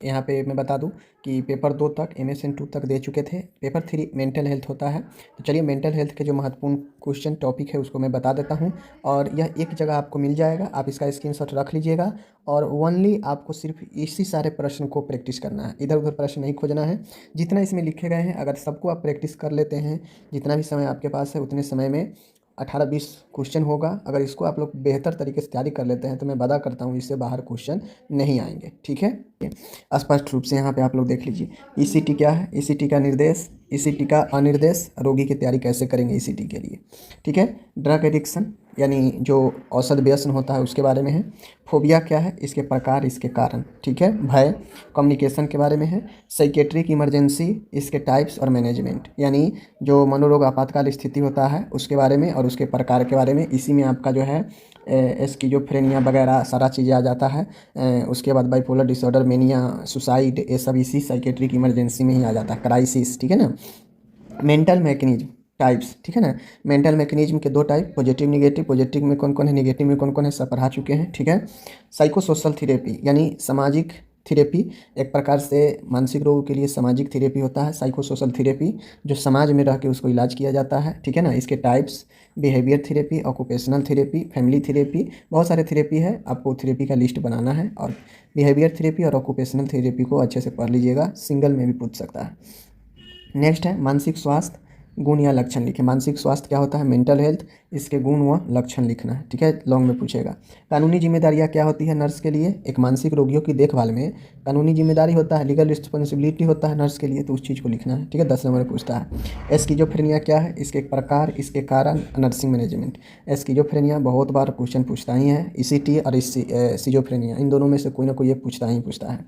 यहाँ पे मैं बता दूं कि पेपर 2 तक MSN 2 तक दे चुके थे। पेपर 3 मेंटल हेल्थ होता है। तो चलिए मेंटल हेल्थ के जो महत्वपूर्ण क्वेश्चन टॉपिक है उसको मैं बता देता हूँ, और यह एक जगह आपको मिल जाएगा। आप इसका स्क्रीनशॉट रख लीजिएगा, और ओनली आपको सिर्फ इसी सारे प्रश्न को प्रैक्टिस करना है, इधर उधर प्रश्न नहीं खोजना है। जितना इसमें लिखे गए हैं अगर सबको आप प्रैक्टिस कर लेते हैं, जितना भी समय आपके पास है उतने समय में 18-20 क्वेश्चन होगा। अगर इसको आप लोग बेहतर तरीके से तैयारी कर लेते हैं तो मैं वादा करता हूँ इससे बाहर क्वेश्चन नहीं आएंगे। ठीक है, स्पष्ट रूप से यहाँ पे आप लोग देख लीजिए। ईसीटी क्या है, ईसीटी का निर्देश, ईसीटी का अनिर्देश, रोगी की तैयारी कैसे करेंगे ईसीटी के लिए। ठीक है, ड्रग एडिक्शन यानी जो औषध व्यसन होता है उसके बारे में है। फोबिया क्या है, इसके प्रकार, इसके कारण। ठीक है, भय कम्युनिकेशन के बारे में है। साइकेट्रिक इमरजेंसी, इसके टाइप्स और मैनेजमेंट, यानी जो मनोरोग आपातकाल स्थिति होता है उसके बारे में और उसके प्रकार के बारे में। इसी में आपका जो है स्किज़ोफ्रेनिया वगैरह सारा चीज़ें आ जाता है। उसके बाद बाइपोलर डिसऑर्डर, मेनिया, सुसाइड, ये सब इसी साइकेट्रिक इमरजेंसी में ही आ जाता है। क्राइसिस, ठीक है ना। मेंटल मैकेनिज्म टाइप्स, ठीक है ना। मेंटल मैकेनिज्म के 2 टाइप, पॉजिटिव निगेटिव। पॉजिटिव में कौन कौन है, निगेटिव में कौन कौन है, सब पढ़ा चुके हैं। ठीक है, साइको सोशल थेरेपी यानी सामाजिक थेरेपी, एक प्रकार से मानसिक रोगों के लिए सामाजिक थेरेपी होता है। साइको सोशल थेरेपी जो समाज में रह के उसको इलाज किया जाता है। ठीक है ना, इसके types, behaviour therapy, occupational therapy, family therapy, बहुत सारे थेरेपी है। आपको थेरेपी का लिस्ट बनाना है, और बिहेवियर थेरेपी और ऑक्यूपेशनल थेरेपी को अच्छे से पढ़ लीजिएगा, सिंगल में भी पूछ सकता है। नेक्स्ट है मानसिक स्वास्थ्य, गुण या लक्षण लिखें। मानसिक स्वास्थ्य क्या होता है, मेंटल हेल्थ, इसके गुण व लक्षण लिखना है। ठीक है, लॉन्ग में पूछेगा। कानूनी जिम्मेदारियां क्या होती है नर्स के लिए, एक मानसिक रोगियों की देखभाल में कानूनी जिम्मेदारी होता है, लीगल रिस्पॉन्सिबिलिटी होता है नर्स के लिए, तो उस चीज़ को लिखना है। ठीक है, 10 नंबर में पूछता है। स्किज़ोफ्रेनिया क्या है, इसके प्रकार, इसके कारण, नर्सिंग मैनेजमेंट। स्किज़ोफ्रेनिया बहुत बार क्वेश्चन पूछता ही है, ईसीटी और सिजोफ्रेनिया, इन दोनों में से कोई ना कोई एक पूछता ही पूछता है।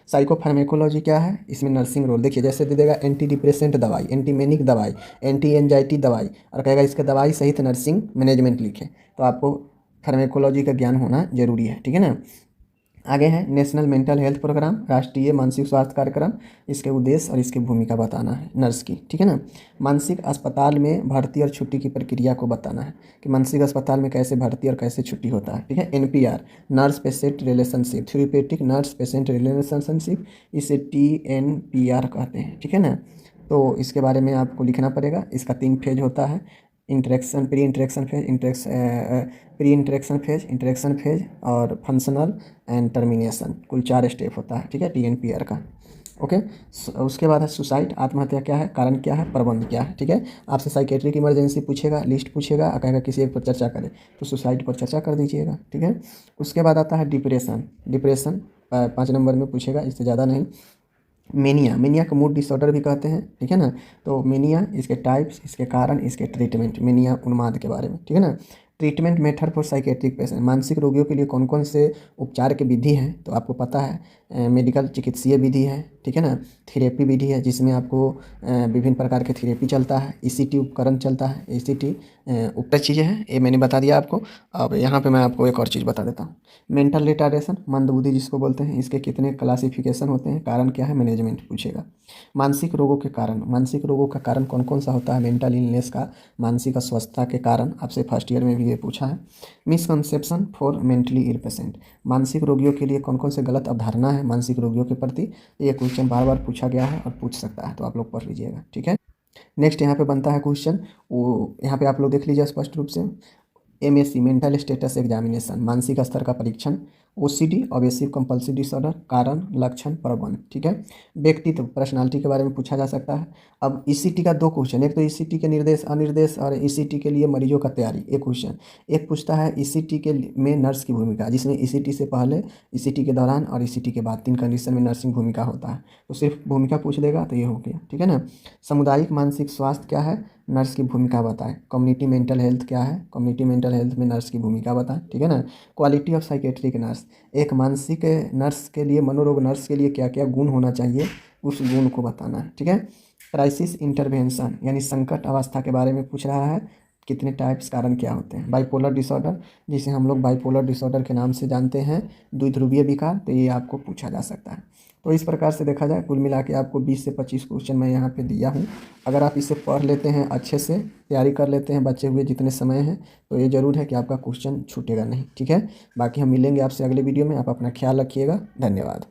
साइकोफार्मेकोलॉजी क्या है, इसमें नर्सिंग रोल। देखिए जैसे दे देगा एंटी डिप्रेसेंट दवाई, एंटी मेनिक दवाई, एंटी एंजाइटी दवाई, और कहेगा इसके दवाई सहित नर्सिंग मैनेजमेंट लिखे, तो आपको फार्मेकोलॉजी का ज्ञान होना जरूरी है। ठीक है ना। आगे है नेशनल मेंटल हेल्थ प्रोग्राम, राष्ट्रीय मानसिक स्वास्थ्य कार्यक्रम, इसके उद्देश्य और इसकी भूमिका बताना है नर्स की। ठीक है ना। मानसिक अस्पताल में भर्ती और छुट्टी की प्रक्रिया को बताना है कि मानसिक अस्पताल में कैसे भर्ती और कैसे छुट्टी होता है। ठीक है, NPR, nurse patient relationship, therapeutic nurse patient relationship, इसे TNPR कहते हैं। ठीक है ना, तो इसके बारे में आपको लिखना पड़ेगा। इसका 3 फेज होता है, interaction, pre interaction phase, interaction phase और फंक्शनल एंड टर्मिनेशन, कुल 4 स्टेप होता है। ठीक है, TNPR का। ओके, उसके बाद है सुसाइड, आत्महत्या क्या है, कारण क्या है, प्रबंध क्या है। ठीक है, आपसे साइकेट्रिक इमरजेंसी पूछेगा, लिस्ट पूछेगा, कहेगा किसी एक पर चर्चा करें, तो सुसाइड पर चर्चा कर दीजिएगा। ठीक है, उसके बाद आता है डिप्रेशन। डिप्रेशन 5 नंबर में पूछेगा, इससे ज़्यादा नहीं। मेनिया, मेनिया को मूड डिसऑर्डर भी कहते हैं। ठीक है ना, तो मेनिया, इसके टाइप्स, इसके कारण, इसके ट्रीटमेंट, मेनिया उन्माद के बारे में। ठीक है ना। Treatment method for psychiatric patient, मानसिक रोगियों के लिए कौन कौन से उपचार की विधि हैं, तो आपको पता है मेडिकल चिकित्सीय विधि है। ठीक है ना, थेरेपी विधि है जिसमें आपको विभिन्न प्रकार के थेरेपी चलता है, ईसीटी उपकरण चलता है, ईसीटी उपयुक्त चीज़ें हैं, ये मैंने बता दिया आपको। अब यहाँ पे मैं आपको एक और चीज़ बता देता हूँ। मेंटल रिटार्डेशन, मंदबुद्धि जिसको बोलते हैं, इसके कितने क्लासिफिकेशन होते हैं, कारण क्या है, मैनेजमेंट पूछेगा। मानसिक रोगों के कारण, मानसिक रोगों का कारण कौन कौन सा होता है, मेंटल इलनेस का, मानसिक अस्वस्थता के कारण, आपसे फर्स्ट ईयर में भी ये पूछा है। Misconception for mentally ill patient, मानसिक रोगियों के लिए कौन कौन से गलत अवधारणा है मानसिक रोगियों के प्रति, ये क्वेश्चन बार बार पूछा गया है और पूछ सकता है, तो आप लोग पढ़ लीजिएगा। ठीक है, नेक्स्ट यहाँ पे बनता है क्वेश्चन, वो यहाँ पे आप लोग देख लीजिए स्पष्ट रूप से। MSc मेंटल स्टेटस एग्जामिनेशन, मानसिक स्तर का परीक्षण। OCD ऑब्सेसिव कंपल्सिव डिसऑर्डर, कारण, लक्षण, प्रबंध। ठीक है, व्यक्तित्व, पर्सनालिटी के बारे में पूछा जा सकता है। अब ECT का 2 क्वेश्चन, एक तो ECT के निर्देश अनिर्देश और ECT के लिए मरीजों का तैयारी, एक क्वेश्चन। एक पूछता है ECT के में नर्स की भूमिका, जिसमें ECT से पहले, ECT के दौरान और ECT के बाद 3 कंडीशन में नर्सिंग भूमिका होता है, तो सिर्फ भूमिका पूछ देगा तो ये हो गया। ठीक है ना। सामुदायिक मानसिक स्वास्थ्य क्या है, नर्स की भूमिका बताएं। कम्युनिटी मेंटल हेल्थ क्या है, कम्युनिटी मेंटल हेल्थ में नर्स की भूमिका बताएं। ठीक है ना। क्वालिटी ऑफ साइकेट्रिक नर्स, एक मानसिक नर्स के लिए, मनोरोग नर्स के लिए क्या क्या गुण होना चाहिए, उस गुण को बताना है। ठीक है। क्राइसिस इंटरवेंशन यानी संकट अवस्था के बारे में पूछ रहा है, कितने टाइप्स, कारण क्या होते हैं। बाइपोलर डिसऑर्डर, जिसे हम लोग बाइपोलर डिसऑर्डर के नाम से जानते हैं, द्विध्रुवीय विकार, तो ये आपको पूछा जा सकता है। तो इस प्रकार से देखा जाए कुल मिला के आपको 20 से 25 क्वेश्चन मैं यहाँ पे दिया हूँ। अगर आप इसे पढ़ लेते हैं, अच्छे से तैयारी कर लेते हैं बचे हुए जितने समय हैं, तो ये ज़रूर है कि आपका क्वेश्चन छूटेगा नहीं। ठीक है, बाकी हम मिलेंगे आपसे अगले वीडियो में। आप अपना ख्याल रखिएगा। धन्यवाद।